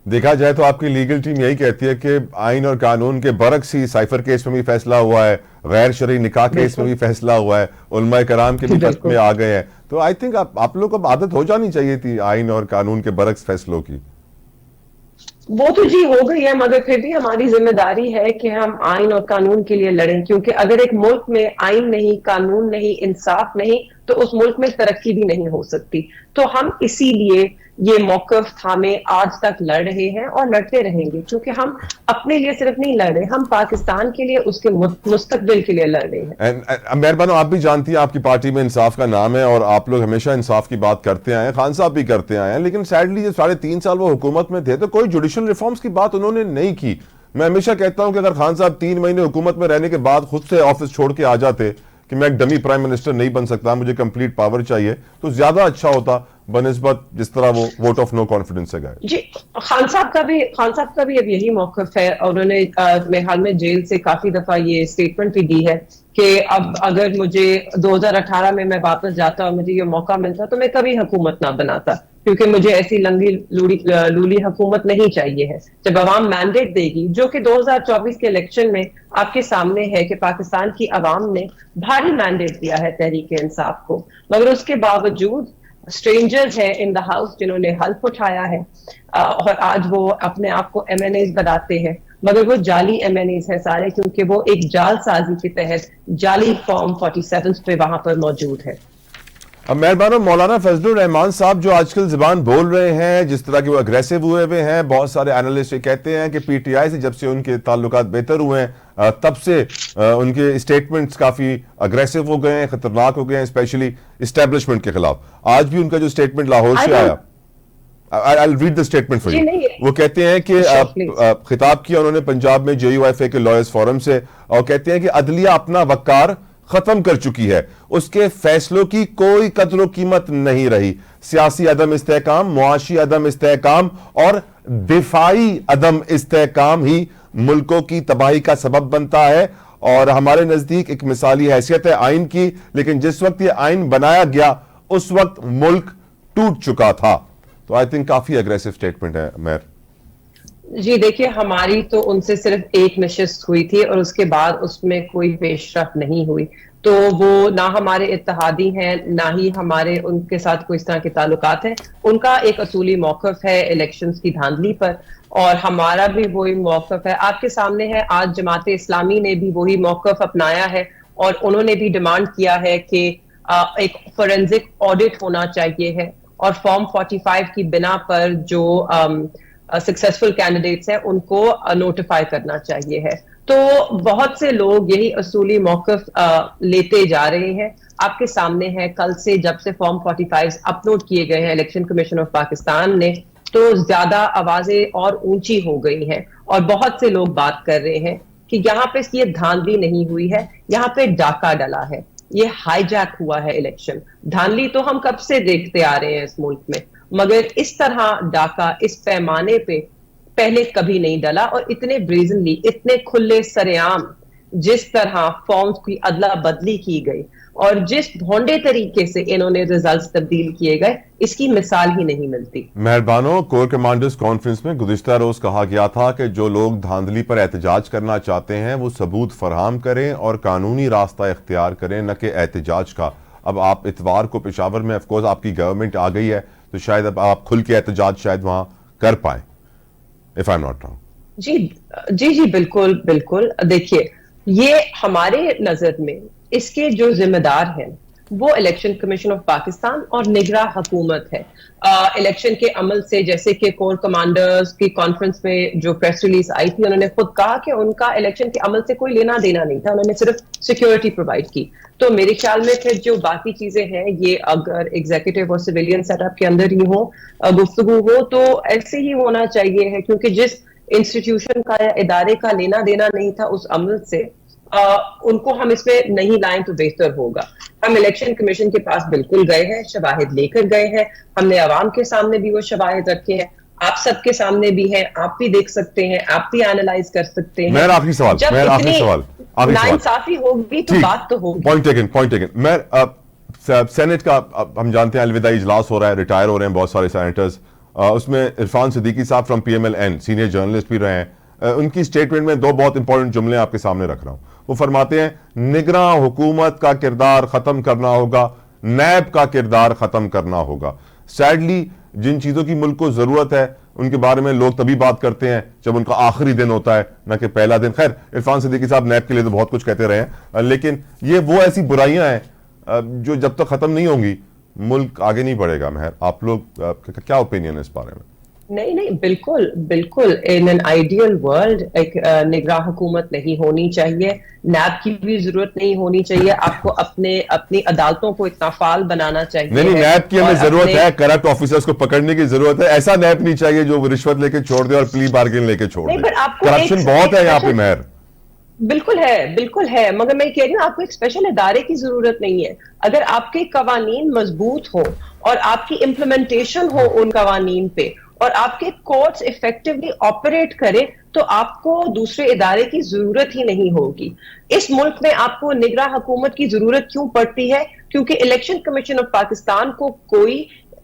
Speaker 1: देखा जाए तो आपकी लीगल टीम यही कहती है कि आइन और कानून के बरक्स ही साइफर केस में भी फैसला हुआ है, गैर शरई निकाह केस में भी फैसला हुआ है, उलमा कराम के भी खत में आ गए हैं। तो आई थिंक आप लोग को आदत हो जानी चाहिए थी आइन और कानून के बरक्स फैसलों की।
Speaker 3: वो तो जी हो गई है, मगर फिर भी हमारी जिम्मेदारी है कि हम आइन और कानून के लिए लड़ें, क्योंकि अगर एक मुल्क में आइन नहीं, कानून नहीं, इंसाफ नहीं, तो उस मुल्क में तरक्की भी नहीं हो सकती। तो हम इसीलिए ये मौक़िफ़ थामे आज तक लड़ रहे हैं और लड़ते रहेंगे, क्योंकि हम अपने लिए सिर्फ नहीं लड़ रहे, हम पाकिस्तान के लिए, उसके मुस्तकबिल के लिए लड़ रहे हैं।
Speaker 1: मेहरबान, आप भी जानती हैं आपकी पार्टी में इंसाफ का नाम है और आप लोग हमेशा इंसाफ की बात करते आए हैं, खान साहब भी करते आए हैं, लेकिन सैडली जब 3.5 साल वो हुकूमत में थे तो कोई जुडिशल रिफॉर्म्स की बात उन्होंने नहीं की। मैं हमेशा कहता हूं कि अगर खान साहब 3 महीने हुकूमत में रहने के बाद खुद से ऑफिस छोड़ के आ जाते कि मैं एक डमी प्राइम मिनिस्टर नहीं बन सकता, मुझे कंप्लीट पावर चाहिए, तो ज्यादा अच्छा होता बनिस्बत जिस तरह वो वोट ऑफ नो कॉन्फिडेंस से गए।
Speaker 3: जी, खान साहब का भी अब यही मौक़िफ़ है और उन्होंने मेरे हाल में जेल से काफी दफा ये स्टेटमेंट भी दी है कि अब अगर मुझे 2018 में मैं वापस जाता और मुझे ये मौका मिलता तो मैं कभी हुकूमत ना बनाता, क्योंकि मुझे ऐसी लंगी लूली हुकूमत नहीं चाहिए है। जब अवाम मैंडेट देगी, जो कि 2024 के इलेक्शन में आपके सामने है कि पाकिस्तान की अवाम ने भारी मैंडेट दिया है तहरीक इंसाफ को, मगर उसके बावजूद स्ट्रेंजर्स है इन द हाउस जिन्होंने हल्फ उठाया है और आज वो अपने आप को MNAs बताते हैं, मगर वो जाली MNAs हैं सारे, क्योंकि वो एक जालसाजी के तहत जाली फॉर्म 47 पे वहां पर मौजूद है।
Speaker 1: अब मेहरबान मौलाना फजलुर रहमान साहब जो आजकल जुबान बोल रहे हैं, जिस तरह के वो अग्रेसिव हुए हैं, बहुत सारे एनालिस्ट ये कहते हैं कि PTI से जब से उनके ताल्लुकात बेहतर हुए हैं तब से उनके स्टेटमेंट्स काफी अग्रेसिव हो गए हैं, खतरनाक हो गए हैं, स्पेशली इस्टेब्लिशमेंट के खिलाफ। आज भी उनका जो स्टेटमेंट लाहौर से आया, I'll read the statement for you। वो कहते हैं कि खिताब किया उन्होंने पंजाब में JUIFA के लॉयर्स फोरम से और कहते हैं कि अदलिया अपना वकार खत्म कर चुकी है, उसके फैसलों की कोई कदर कीमत नहीं रही, सियासी अदम इस्तेहकाम, मुआशी अदम इस्तेहकाम और दिफाई अदम इस्तेहकाम ही मुल्कों की तबाही का सबब बनता है और हमारे नजदीक एक मिसाली हैसियत है आइन की, लेकिन जिस वक्त ये आइन बनाया गया उस वक्त मुल्क टूट चुका था। तो आई थिंक काफी अग्रेसिव स्टेटमेंट है। मेयर
Speaker 3: जी देखिए, हमारी तो उनसे सिर्फ एक नशिस्त हुई थी और उसके बाद उसमें कोई पेशरफ नहीं हुई, तो वो ना हमारे इत्तेहादी हैं ना ही हमारे उनके साथ कोई इस तरह के ताल्लुकात हैं। उनका एक असूली मौक़िफ़ है इलेक्शंस की धांधली पर और हमारा भी वही मौक़िफ़ है। आपके सामने है, आज जमात इस्लामी ने भी वही मौक़िफ़ अपनाया है और उन्होंने भी डिमांड किया है कि एक फोरेंसिक ऑडिट होना चाहिए है और फॉर्म 45 की बिना पर जो सक्सेसफुल कैंडिडेट्स हैं उनको नोटिफाई करना चाहिए है। तो बहुत से लोग यही असूली मौक़िफ़ लेते जा रहे हैं। आपके सामने है, कल से जब से फॉर्म 45 अपलोड किए गए हैं इलेक्शन कमीशन ऑफ पाकिस्तान ने, तो ज्यादा आवाजें और ऊंची हो गई हैं और बहुत से लोग बात कर रहे हैं कि यहाँ पे ये धांधली नहीं हुई है, यहाँ पे डाका डला है, ये हाईजैक हुआ है इलेक्शन। धांधली तो हम कब से देखते आ रहे हैं इस मुल्क में, मगर इस तरह डाका इस पैमाने पे पहले कभी नहीं डला और इतने ब्रेजनली, इतने खुले सरेआम जिस तरह फॉर्म्स की अदला बदली की गई, और जिस भोंडे तरीके से इन्होंने रिजल्ट्स तब्दील किए गए, इसकी मिसाल ही नहीं मिलती।
Speaker 1: मेहरबानों, कोर कमांडर्स कॉन्फ्रेंस में गुज़िश्ता रोज कहा गया था कि जो लोग धांधली पर एहतजाज करना चाहते हैं वो सबूत फराहम करें और कानूनी रास्ता इख्तियार करें, न कि एहतजाज का। अब आप इतवार को पेशावर में ऑफकोर्स आपकी गवर्नमेंट आ गई है, तो शायद अब आप खुल के एहतजाज शायद वहां कर पाए, if I am not wrong.
Speaker 3: जी जी जी, बिल्कुल बिल्कुल। देखिए, ये हमारे नजर में इसके जो जिम्मेदार हैं वो इलेक्शन कमीशन ऑफ पाकिस्तान और निगरां हुकूमत है। इलेक्शन के अमल से, जैसे कि कोर कमांडर्स की कॉन्फ्रेंस में जो प्रेस रिलीज आई थी, उन्होंने खुद कहा कि उनका इलेक्शन के अमल से कोई लेना देना नहीं था, उन्होंने सिर्फ सिक्योरिटी प्रोवाइड की। तो मेरे ख्याल में फिर जो बाकी चीजें हैं, ये अगर एग्जीक्यूटिव और सिविलियन सेटअप के अंदर ही हो, गुफ्तगू हो, तो ऐसे ही होना चाहिए है, क्योंकि जिस इंस्टीट्यूशन का या इदारे का लेना देना नहीं था उस अमल से, उनको हम इसमें नहीं लाएं तो बेहतर होगा। हम इलेक्शन कमीशन के पास बिल्कुल गए हैं, शवाहिद लेकर गए हैं, हमने आवाम के सामने भी वो शवाहिद रखे हैं, आप सबके सामने भी हैं, आप भी देख सकते हैं, आप भी एनालाइज कर सकते हैं।
Speaker 1: मेरा आखिरी सवाल,
Speaker 3: जब इतनी नाइंसाफी होगी तो बात तो होगी।
Speaker 1: Point taken. मैं सेनेट का हम जानते हैं अलविदा इजलास हो रहा है, रिटायर हो रहे हैं बहुत सारे सेनेटर्स, उसमें इरफान सिद्दीकी साहब फ्रॉम PMLN सीनियर जर्नलिस्ट भी रहे हैं। उनकी स्टेटमेंट में दो बहुत इंपॉर्टेंट जुमले आपके सामने रख रहा हूं। वो फरमाते हैं निगरां हुकूमत का किरदार खत्म करना होगा, नैब का किरदार खत्म करना होगा। सैडली जिन चीजों की मुल्क को जरूरत है उनके बारे में लोग तभी बात करते हैं जब उनका आखिरी दिन होता है, न कि पहला दिन। खैर, इरफान सिद्दीकी साहब नैब के लिए तो बहुत कुछ कहते रहे हैं, लेकिन ये वो ऐसी बुराइयां हैं जो जब तक खत्म नहीं होंगी मुल्क आगे नहीं बढ़ेगा। महर, आप लोग क्या ओपिनियन है इस बारे में?
Speaker 3: नहीं नहीं, बिल्कुल बिल्कुल। इन एन आइडियल वर्ल्ड एक निगरां हुकूमत नहीं होनी चाहिए, नैब की भी जरूरत नहीं होनी चाहिए। आपको अपनी अदालतों को इतना फाल बनाना चाहिए।
Speaker 1: नहीं, नैब की हमें जरूरत है, करप्ट ऑफिसर्स को पकड़ने की जरूरत है। ऐसा नैब नहीं चाहिए जो रिश्वत लेके छोड़ दे और प्ली बार्गेन लेके छोड़ दे। करप्शन बहुत है यहाँ पे महर।
Speaker 3: बिल्कुल है, मगर मैं कह रही हूँ आपको एक स्पेशल इदारे की जरूरत नहीं है। अगर आपके कवानीन मजबूत हो और आपकी इम्प्लीमेंटेशन हो उन कवानीन पे, और आपके कोर्ट्स इफेक्टिवली ऑपरेट करें, तो आपको दूसरे इदारे की जरूरत ही नहीं होगी। इस मुल्क में आपको निगरां हुकूमत की जरूरत क्यों पड़ती है? क्योंकि इलेक्शन कमीशन ऑफ पाकिस्तान को कोई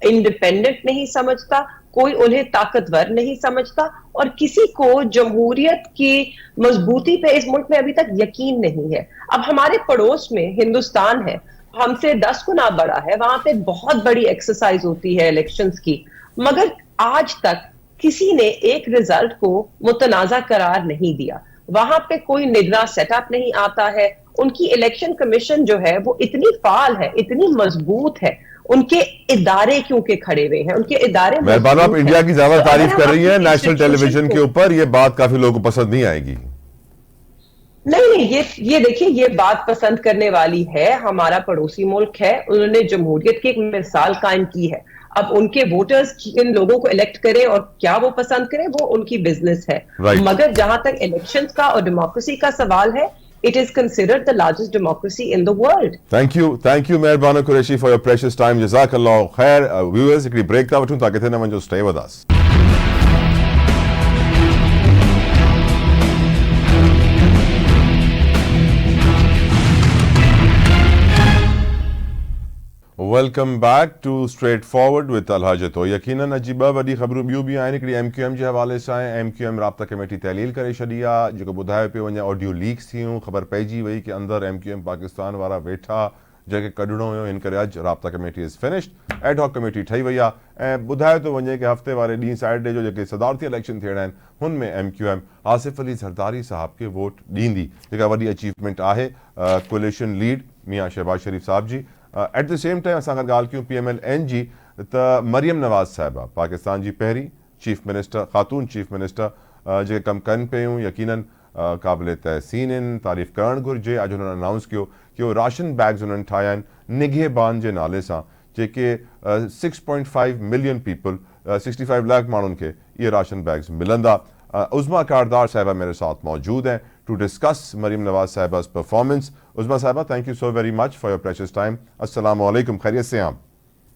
Speaker 3: इंडिपेंडेंट नहीं समझता, कोई उन्हें ताकतवर नहीं समझता, और किसी को जमहूरियत की मजबूती पे इस मुल्क में अभी तक यकीन नहीं है। अब हमारे पड़ोस में हिंदुस्तान है, हमसे 10 गुना बड़ा है, वहां पे बहुत बड़ी एक्सरसाइज होती है इलेक्शंस की, मगर आज तक किसी ने एक रिजल्ट को मुतनाजा करार नहीं दिया। वहां पे कोई निगरां सेटअप नहीं आता है। उनकी इलेक्शन कमीशन जो है वो इतनी फाल है, इतनी मजबूत है, उनके इदारे क्योंकि खड़े हुए हैं, उनके इदारे।
Speaker 1: मेहरबान, आप इंडिया की ज्यादा तारीफ कर रही हैं नेशनल टेलीविजन के ऊपर, ये बात काफी लोगों को पसंद नहीं आएगी।
Speaker 3: नहीं, ये देखिए, ये बात पसंद करने वाली है। हमारा पड़ोसी मुल्क है, उन्होंने जमहूरियत की एक मिसाल कायम की है। अब उनके वोटर्स इन लोगों को इलेक्ट करें और क्या वो पसंद करें, वो उनकी बिजनेस है। मगर जहां तक इलेक्शंस का और डेमोक्रेसी का सवाल है, it is considered the largest democracy in the world.
Speaker 1: Thank you Mehrbana Qureshi for your precious time. Jazakallah khair. Viewers, एक break था वठूं ताकि थे ना मंजो stay with us. Welcome back to straightforward with अलहाज तो यकीनन अजीबा वॾी ख़बरूं ॿियूं बि आहिनि। हिकिड़ी MQM जे हवाले सां MQM राब्ता कमेटी तहलील करे छॾी आहे। जेको ॿुधायो पियो वञे ऑडियो लीक्स थियूं, ख़बर पइजी वई कि अंदरि MQM पाकिस्तान वारा वेठा जंहिंखे कढणो हुयो, हिन करे अॼु राब्ता committee is finished. Ad hoc committee ठही वई आहे ऐं ॿुधायो थो वञे कि हफ़्ते वारे ॾींहुं सैटरडे जो जेके सदारती इलेक्शन थियणा आहिनि हुन में MQM आसिफ अली ज़रदारी साहब खे वोट ॾींदी, जेका वॾी अचीवमेंट आहे कोलिशन लीड मियां शहबाज शरीफ साहब जी। एट द सेम टाइम असां गॾु ॻाल्हि कयूं PMLN जी, त मरियम नवाज़ साहिबा पाकिस्तान जी पहिरीं चीफ मिनिस्टर, ख़ातून चीफ मिनिस्टर जेके कमु कनि पियूं, यकीनन क़ाबिल तहसीन आहिनि, तारीफ़ करणु घुरिजे। अॼु हुननि अनाउंस कयो कि उहे राशन बैग्स हुननि ठाहिया आहिनि निगहबान जे नाले सां, जेके 6.5 मिलियन पीपल, 65 लाख माण्हुनि खे इहे राशन बैग्स मिलंदा। उज़मा कारदार साहिबा मेरे साथ मौजूद हैं टू डिस्कस मरियम नवाज साहिबा's परफॉर्मेंस। उज़मा साहिबा, thank you so very much for your precious time. अस्सलाम वालेकुम, खैरियत से आप?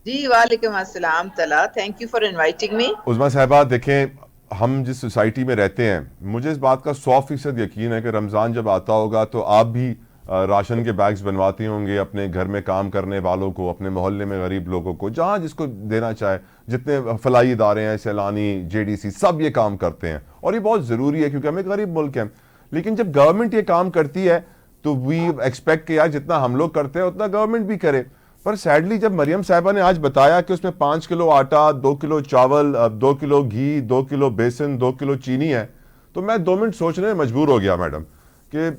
Speaker 4: जी वालेकुम अस्सलाम तला, thank you for inviting me.
Speaker 1: Uzma साहिबा, देखें, हम जिस सोसाइटी में रहते हैं, मुझे इस बात का 100% यकीन है कि रमज़ान जब आता होगा तो आप भी राशन के बैग्स बनवाती होंगी अपने घर में काम करने वालों को, अपने मोहल्ले में गरीब लोगों को, जहाँ जिसको देना चाहे। जितने फलाई इदारे हैं, सैलानी, JDC, सब ये काम करते हैं और ये बहुत ज़रूरी है क्योंकि हम एक गरीब मुल्क हैं। लेकिन जब गवर्नमेंट ये काम करती है तो वी एक्सपेक्ट कि यार जितना हम लोग करते हैं उतना गवर्नमेंट भी करे। पर सैडली जब मरियम साहिबा ने आज बताया कि उसमें 5 किलो आटा, 2 किलो चावल, 2 किलो घी, 2 किलो बेसन, 2 किलो चीनी है, तो मैं 2 मिनट सोचने में मजबूर हो गया मैडम कि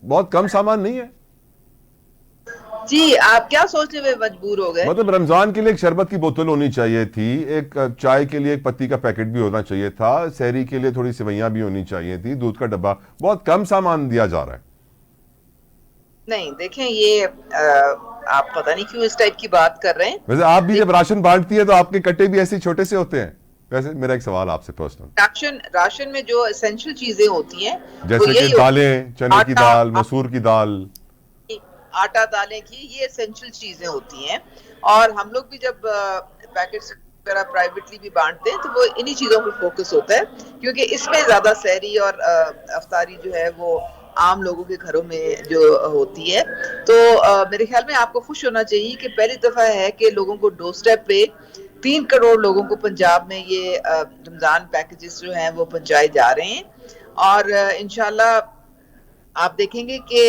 Speaker 1: बहुत कम सामान नहीं है।
Speaker 4: जी, आप क्या सोचने में मजबूर हो गए?
Speaker 1: मतलब रमजान के लिए एक शरबत की बोतल होनी चाहिए थी, एक चाय के लिए एक पत्ती का पैकेट भी होना चाहिए था, सहरी के लिए थोड़ी सेवैयां भी होनी चाहिए थी, दूध का डब्बा। बहुत कम सामान दिया जा रहा है।
Speaker 4: नहीं देखें, ये आप पता नहीं क्यों इस टाइप की बात कर रहे हैं।
Speaker 1: वैसे आप भी जब राशन बांटती है तो आपके कट्टे भी ऐसे छोटे से होते हैं? वैसे मेरा एक सवाल आपसे पर्सनल,
Speaker 4: राशन में जो एसेंशियल चीजें होती हैं
Speaker 1: जैसे कि दालें, चने की दाल, मसूर की दाल,
Speaker 4: आटा, दालें की, ये एसेंशियल चीजें होती हैं। और हम लोग भी जब पैकेट्स वगैरह प्राइवेटली भी बांटते हैं तो वो इन्हीं चीजों पर फोकस होता है क्योंकि इसमें ज्यादा सहरी और अफ्तारी जो है वो आम लोगों के घरों में जो होती है। तो मेरे ख्याल में आपको खुश होना चाहिए कि पहली दफा है कि लोगों को डोर स्टेप पे 3 करोड़ लोगों को पंजाब में ये रमजान पैकेजेस जो हैं वो पहुंचाए जा रहे हैं। और इंशाल्लाह आप देखेंगे कि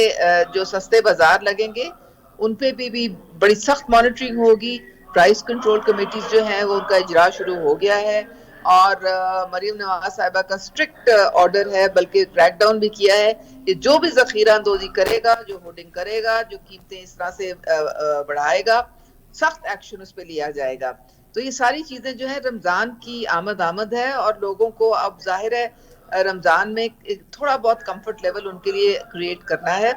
Speaker 4: जो सस्ते बाजार लगेंगे उन पे भी बड़ी सख्त मॉनिटरिंग होगी। प्राइस कंट्रोल कमेटीज जो हैं वो उनका इजरा शुरू हो गया है और मरियम नवाज साहिबा का स्ट्रिक्ट ऑर्डर है, बल्कि क्रैकडाउन भी किया है कि जो भी जखीरा अंदोजी करेगा, जो होर्डिंग करेगा, जो कीमतें इस तरह से बढ़ाएगा, सख्त एक्शन उस पर लिया जाएगा। तो ये सारी चीजें जो है रमजान की आमद है और लोगों को अब जाहिर है रमजान में थोड़ा बहुत कंफर्ट लेवल उनके लिए क्रिएट करना है।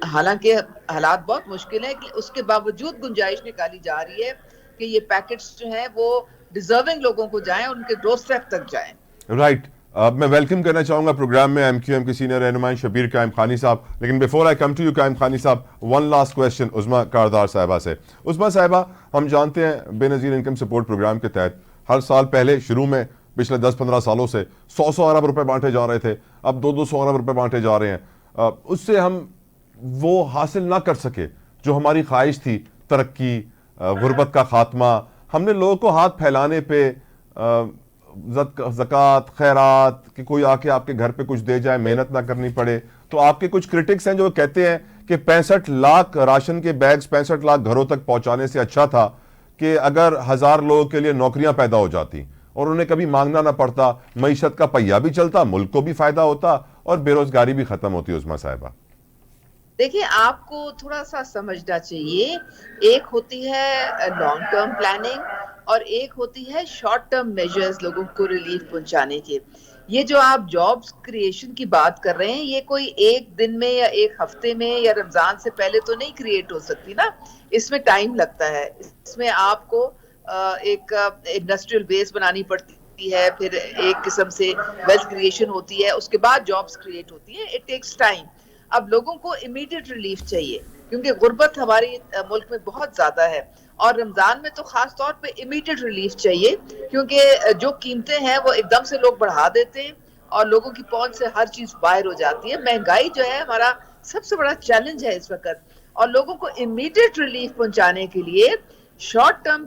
Speaker 4: हालांकि हालात बहुत मुश्किल है, उसके बावजूद गुंजाइश निकाली जा रही है कि ये पैकेट्स जो हैं वो डिजर्विंग लोगों को जाएं, उनके डोर स्टेप तक जाएं।
Speaker 1: राइट। अब मैं वेलकम करना चाहूंगा प्रोग्राम में MQM के सीनियर रहनुमा शबीर कायम खानी साहब। लेकिन before I come to you Qaim Khani साहब, one last question Usma Kardar साहिबा से। उस्मा साहिबा, हम जानते हैं बेनज़ीर इनकम सपोर्ट प्रोग्राम के तहत हर साल पहले शुरू में पिछले 10-15 सालों से 100 अरब रुपए बांटे जा रहे थे, अब 200 अरब रुपए बांटे जा रहे हैं। उससे हम वो हासिल ना कर सके जो हमारी ख्वाहिश थी, तरक्की, गुर्बत का खात्मा। हमने लोगों को हाथ फैलाने पे ज़कात, खैरात कि कोई आके आपके घर पे कुछ दे जाए, मेहनत ना करनी पड़े। तो आपके कुछ क्रिटिक्स हैं जो कहते हैं कि 65 लाख राशन के बैग्स 65 लाख घरों तक पहुंचाने से अच्छा था कि अगर 1000 लोगों के लिए नौकरियां पैदा हो जाती और उन्हें कभी मांगना ना पड़ता, मईशत का पहिया भी चलता, मुल्क को भी फायदा होता और बेरोजगारी भी खत्म होती। उस्मा साहिबा,
Speaker 4: देखिए, आपको थोड़ा सा समझना चाहिए, एक होती है लॉन्ग टर्म प्लानिंग और एक होती है शॉर्ट टर्म मेजर्स लोगों को रिलीफ पहुंचाने के। ये जो आप जॉब्स क्रिएशन की बात कर रहे हैं, ये कोई एक दिन में या एक हफ्ते में या रमजान से पहले तो नहीं क्रिएट हो सकती ना, इसमें टाइम लगता है। इसमें आपको एक इंडस्ट्रियल बेस बनानी पड़ती है, फिर एक किस्म से वेल्थ क्रिएशन होती है, उसके बाद जॉब्स क्रिएट होती है। It takes time. अब लोगों को इमीडिएट रिलीफ चाहिए क्योंकि गुर्बत हमारे मुल्क में बहुत ज्यादा है और रमजान में तो खास तौर पे इमीडिएट रिलीफ चाहिए क्योंकि जो कीमतें हैं वो एकदम से लोग बढ़ा देते हैं और लोगों की पहुंच से हर चीज बाहर हो जाती है। महंगाई जो है हमारा सबसे बड़ा चैलेंज है इस वक्त और लोगों को इमीडिएट रिलीफ पहुंचाने के लिए शॉर्ट टर्म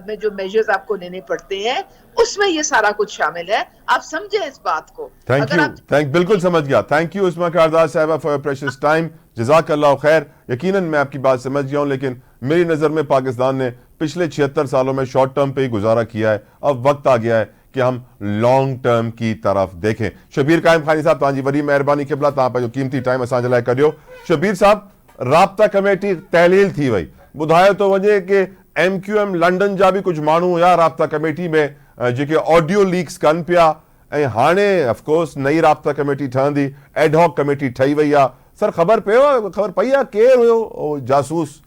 Speaker 4: में जो मेजर्स आपको लेने पड़ते हैं उसमें ये सारा कुछ शामिल है। आप समझे इस बात को।
Speaker 1: बिल्कुल समझ गया। थैंक यू उस्मा कारदार साहिबा फॉर योर प्रेशियस टाइम। जज़ाकल्लाह खैर। यकीनन मैं आपकी बात समझ गया हूं, लेकिन मेरी नजर में पाकिस्तान ने पिछले 76 सालों में शॉर्ट टर्म पे ही गुजारा किया है। अब वक्त आ गया है कि हम लॉन्ग टर्म की तरफ देखें। शबीर कायम खानी साहब, तव्हांजी वॾी महिरबानी क़िबला, तव्हां पंहिंजो क़ीमती टाइम असांजे लाइ कढियो। शबीर साहब, राब्ता कमेटी तहलील थी वई, ॿुधायो थो वञे कि MQM लंडन जा भी कुछ माण्हू या राब्ता कमेटी में जेके ऑडियो लीक्स कनि पिया ऐं हाणे ऑफकोर्स नई राब्ता कमेटी ठहंदी, एडहॉक कमेटी ठही वई आहे। सर, ख़बर पई आहे केरु हुयो जासूस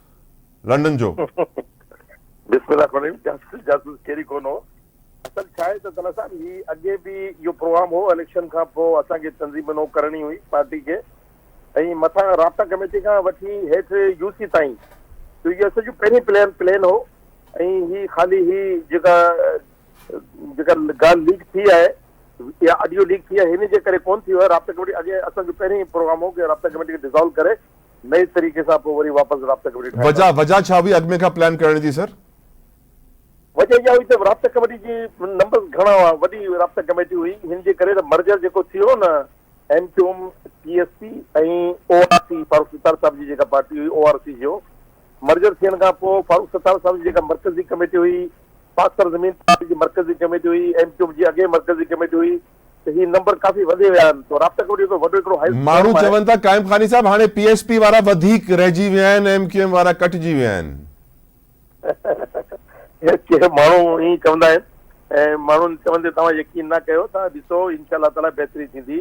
Speaker 1: लंडन जो?
Speaker 5: बिस्मिल्लाह, जासूस कहिड़ी कोन हो। असल छा आहे त तला साहब, ही अॻे बि इहो प्रोग्राम हो, इलेक्शन खां पोइ असांखे तंज़ीम करणी हुई पार्टी खे, ऐं मथां राब्ता कमेटी खां वठी हेठि UC ताईं, तो इहो सॼो पहिरीं प्लान हो। ऐं ही ख़ाली ही जेका ॻाल्हि लीक थी आहे या ऑडियो लीक थी आहे, हिन जे करे कोन थी वियो आहे। राब्ता कमेटी अॻे असांजो पहिरीं प्रोग्राम हो कि राब्ता कमेटी खे डिसॉल्व करे नए तरीक़े सां पोइ वरी वापसि राब्ता कमेटी ठाहींदा।
Speaker 1: वजह छा हुई अॻु में खां प्लान करण जी सर?
Speaker 5: वजह इहा हुई त राब्ता कमेटी जी नंबर घणा हुआ, वॾी राब्ता कमेटी हुई, हिन जे करे त मर्जर जेको थियो न MQM PSP ऐं ORC फारूक सत्तार साहब जी जेका पार्टी हुई ORC जो मर्जर थियण खां पोइ फारूक सत्तार साहब जी जेका मर्कज़ी कमेटी हुई, पाक सर ज़मीन पार्टी जी मर्कज़ी कमेटी हुई, MQM जी अॻे मर्कज़ी कमेटी हुई, त ही नंबर काफ़ी वधे विया आहिनि। तो राब्ता कमेटी जो वॾो हिकिड़ो हाई
Speaker 1: माण्हू चवनि था काइम खानी साहब हाणे PSP वारा वधीक रहिजी विया आहिनि, MQM वारा कटिजी विया आहिनि।
Speaker 5: के माण्हू ईअं चवंदा आहिनि ऐं माण्हुनि चवंदे तव्हां यकीन न कयो, तव्हां ॾिसो इंशाअल्लाह ताला बहितरी थींदी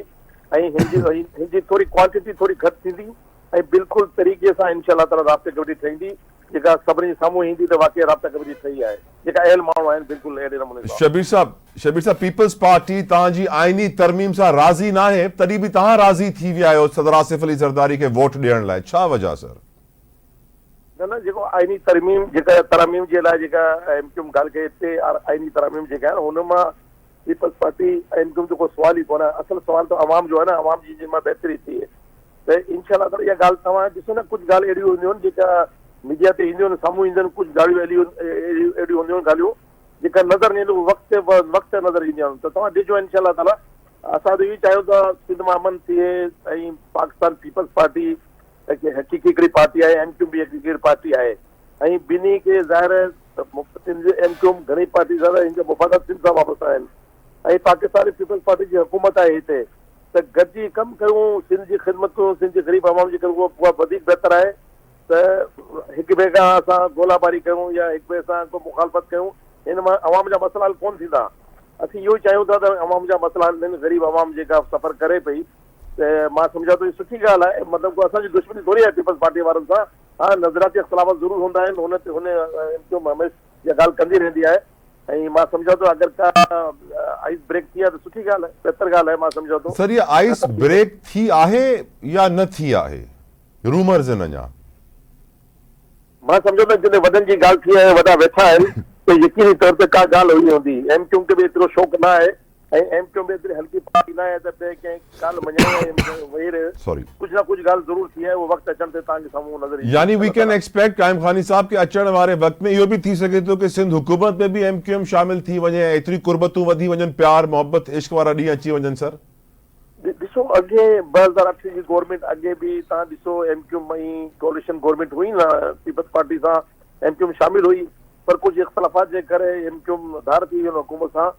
Speaker 5: ऐं हिनजी थोरी क्वांटिटी थोरी घटि थींदी ऐं बिल्कुलु तरीक़े सां इंशाअल्लाह ताला राब्ता कमेटी ठहींदी जेका सभिनी साम्हूं ईंदी त वाक़ई राब्ता कमेटी ठही आहे, जेका अहल माण्हू आहिनि बिल्कुलु अहिड़े नमूने सां।
Speaker 1: शबीर साहब पीपल्स पार्टी तव्हांजी आइनी तरमीम सां राज़ी न आहे, तॾहिं बि तव्हां राज़ी थी विया आहियो सदर आसिफ अली ज़रदारी खे वोट ॾियण लाइ, छा वजह सर?
Speaker 5: न जेको आइनी तरमीम जेका तरामीम जे लाइ जेका MQM ॻाल्हि कई हिते आइनी तरामीम जेका आहिनि हुन मां पीपल्स पार्टी MQM जो को सुवाल ई कोन्हे, असल सुवाल त अवाम जो आहे न, अवाम जी जिन मां बहितरी थिए त इंशाअल्लाह ताला इहा ॻाल्हि तव्हां ॾिसो न, कुझु ॻाल्हि अहिड़ियूं हूंदियूं आहिनि जेका मीडिया ते ईंदियूं आहिनि, साम्हूं ईंदियूं आहिनि, कुझु ॻाल्हियूं अहिड़ियूं हूंदियूं आहिनि ॻाल्हियूं जेका नज़र न ईंदियूं वक़्तु नज़र ईंदियूं आहिनि, त तव्हां ॾिसो इंशाअल्लाह ताला असां त इहो ई चाहियूं था सिंध मां अमन थिए ऐं पाकिस्तान पीपल्स पार्टी हक़ीक़ी हिकिड़ी पार्टी आहे, MQM बि हिकिड़ी पार्टी आहे ऐं ॿिन्ही खे ज़ाहिर MQM घणी पार्टी ज़्यादा हिन जा मुफ़ादत सिंध सां वापसि आहिनि ऐं पाकिस्तानी पीपल्स पार्टी जी हुकूमत आहे हिते, त गॾिजी कमु कयूं, सिंध जी ख़िदमत कयूं, सिंध जे ग़रीब आवाम जी कयूं, उहा वधीक बहितर आहे त हिक ॿिए खां असां गोलाबारी कयूं या हिक ॿिए सां को मुखालफ़त कयूं, हिन मां अवाम जा मसइला हल कोन थींदा। असीं इहो ई चाहियूं था त अवाम जा मसइला हल थियनि, ग़रीब आवाम जेका सफ़र करे पई त मां सम्झां थो सुठी ॻाल्हि आहे, मतिलबु को असांजी दुश्मनी थोरी आहे पीपल्स पार्टी वारनि सां, हाँ नज़राती इख़्तिलाफ़ ज़रूर हूंदा आहिनि, हुन ते MQM हमेशह इहा ॻाल्हि कंदी रहंदी आहे ऐं मां सम्झां थो अगरि का आइस ब्रेक थी आहे त सुठी ॻाल्हि आहे, बहितर ॻाल्हि आहे। मां सम्झां थो
Speaker 1: सर ये आइस ब्रेक थी आहे या न थी आहे, रूमर्स आहिनि अञा?
Speaker 5: मां सम्झो त जिते वॾनि जी ॻाल्हि थी आहे, वॾा वेठा आहिनि त यकीनी तौर ते का ॻाल्हि हुई हूंदी। MQM खे बि एतिरो शौक़ु न आहे ऐं MQM बि एतिरी हल्की पार्टी न आहे त ॿिए कंहिं ॻाल्हि मञे वेही रहे, कुझु न कुझु ॻाल्हि ज़रूर थी आहे, उहो वक़्तु अचण ते तव्हांजे साम्हूं नज़र ईंदी।
Speaker 1: यानी वी कैन एक्सपेक्ट काइम खानी साहब के अचण वारे वक़्त में इहो बि थी सघे थो कि सिंध हुकूमत में बि MQM शामिल थी वञे, एतिरी कुर्बतूं वधी वञनि, प्यार मोहब्बत इश्क वारा ॾींहं अची वञनि सर?
Speaker 5: ॾिसो अॻे 2008 जी गवर्नमेंट अॻे बि तव्हां ॾिसो MQM ऐं कोalition गवर्नमेंट हुई न, पीपल्स पार्टी सां MQM शामिल हुई, पर कुझु इख़्तिलाफ़ात जे करे MQM धार थी वियो हुकूमत सां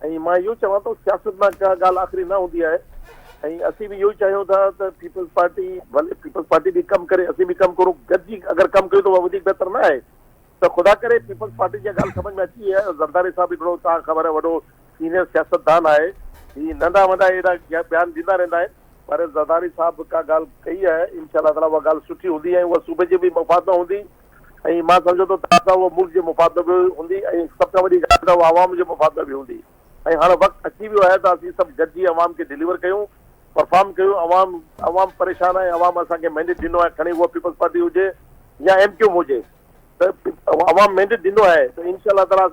Speaker 5: ऐं मां इहो चवां थो सियासत में का ॻाल्हि आख़िरी न हूंदी आहे ऐं असीं बि इहो ई चाहियूं था त पीपल्स पार्टी भले पीपल्स पार्टी बि कमु करे, असीं बि कमु करूं, गॾिजी अगरि कमु कयूं त उहा वधीक बहितर न आहे त ख़ुदा करे पीपल्स पार्टी जी ॻाल्हि सम्झ में अची आहे। ज़रदारी साहब हिकिड़ो तव्हां ख़बर आहे वॾो सीनियर सियासतदान आहे, ही नंढा वॾा अहिड़ा बयान ॾींदा रहंदा आहिनि, पर ज़रदारी साहब का ॻाल्हि कई आहे, इंशाअल्लाह ताला उहा ॻाल्हि सुठी हूंदी ऐं उहा सूबे जे बि मुफ़ाद में हूंदी ऐं मां सम्झो थो तव्हां उहा मुल्क जे मुफ़ाद में बि हूंदी ऐं सभ खां वॾी ॻाल्हि त उहा आवाम जे मुफ़ाद में बि हूंदी ऐं हाणे वक़्तु अची वियो आहे त असीं सभु गॾिजी अवाम खे डिलीवर कयूं, परफॉर्म कयूं। अवाम परेशान आहे, अवाम असांखे मैंडेट ॾिनो आहे, खणी उहा पीपल्स पार्टी हुजे या MQM हुजे, त अवाम मैंडेट ॾिनो आहे त इंशाअल्लाह ताला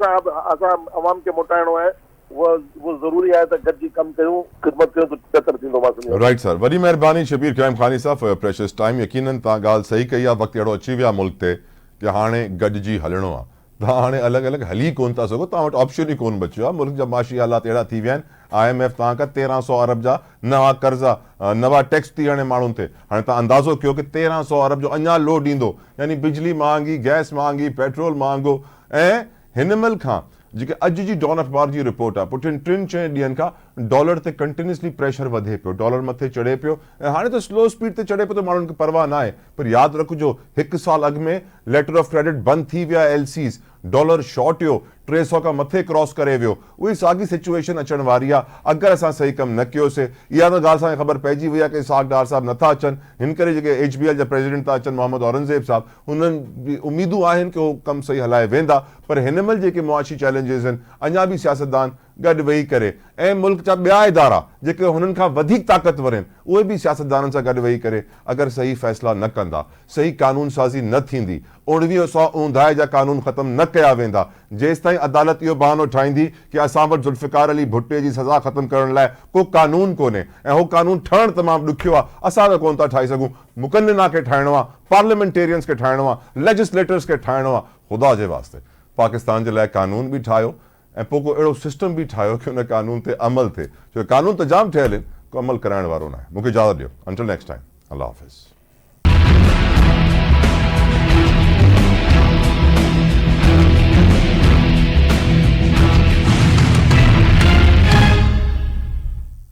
Speaker 5: असां अवाम खे मोटाइणो आहे, वो ज़रूरी आहे त गॾिजी कमु कयूं, ख़िदमत कयूं त बहितर थींदो। मां सम्झो
Speaker 1: राइट सर, वॾी महिरबानी शबीर काइम खानी साहब फॉर प्रेशियस टाइम। यकीनन तव्हां ॻाल्हि सही कई आहे, वक़्तु अहिड़ो अची वियो आहे मुल्क ते कि हाणे गॾिजी हलणो आहे, तव्हां हाणे अलॻि अलॻि हली कोन था सघो, तव्हां वटि ऑप्शन ई कोन बचियो आहे। मुल्क जा माशी हालात अहिड़ा थी विया आहिनि, IMF तव्हां खां 1300 अरब जा नवां कर्ज़ा, नवां टैक्स थी हणे माण्हुनि ते। हाणे तव्हां अंदाज़ो कयो कि 1300 अरब जो अञा लोड ईंदो, यानी बिजली महांगी, गैस महांगी, पेट्रोल महांगो ऐं हिन महिल खां जेके अॼु जी डॉन अख़बार जी रिपोर्ट आहे, पुठियुनि 3-4 ॾींहंनि खां डॉलर ते कंटिन्यूसली प्रेशर वधे पियो, डॉलर मथे चढ़े पियो ऐं हाणे त स्लो स्पीड ते चढ़े पियो त माण्हुनि खे परवाह न आहे। पर यादि रखिजो, 1 साल अॻु में लेटर ऑफ क्रेडिट बंदि थी विया, LCs, डॉलर शॉर्ट हुयो, 300 खां मथे क्रॉस करे वियो। उही साॻी सिचुएशन अचण वारी आहे अगरि असां सही कमु न कयोसीं। इहा त ॻाल्हि असांखे ख़बर पइजी वई आहे कि इसहाक़ डार साहब नथा अचनि, हिन करे जेके HBL जा प्रेसिडेंट था अचनि, मोहम्मद औरंगज़ेब साहब, हुननि बि उमीदूं आहिनि कि उहो कमु सही हलाए वेंदा। पर हिन महिल जेके मुआशी चैलेंजिस आहिनि, अञा बि सियासतदान गॾु वेही करे ऐं मुल्क जा ॿिया इदारा जेके हुननि खां वधीक ताक़तवर आहिनि, उहे बि सियासतदाननि सां गॾु वेही करे अगरि सही फ़ैसिला न कंदा, सही कानून साज़ी न थींदी, 1959 जा कानून ख़तमु न कया वेंदा, जेसिताईं ताईं अदालत इहो बहानो ठाहींदी कि असां वटि ज़ुल्फ़िकार अली भुट्टे जी सज़ा ख़त्म करण लाइ को कानून कोन्हे ऐं उहो कानून ठहणु तमामु ॾुखियो आहे, असां त कोन था ठाहे सघूं, मुकन्निना खे ठाहिणो आहे, पार्लियामेंटेरियंस खे ठाहिणो आहे, लेजिस्लेटर्स खे ठाहिणो आहे। ख़ुदा जे वास्ते पाकिस्तान जे लाइ कानून बि ठाहियो ऐं पोइ को अहिड़ो सिस्टम बि ठाहियो कि उन कानून ते अमल थिए, छो कानून त जाम ठहियल आहिनि, को अमल कराइण वारो न आहे। मूंखे इजाज़त ॾियो, अंटिल नेक्स्ट टाइम, अल्लाह हाफ़िज़।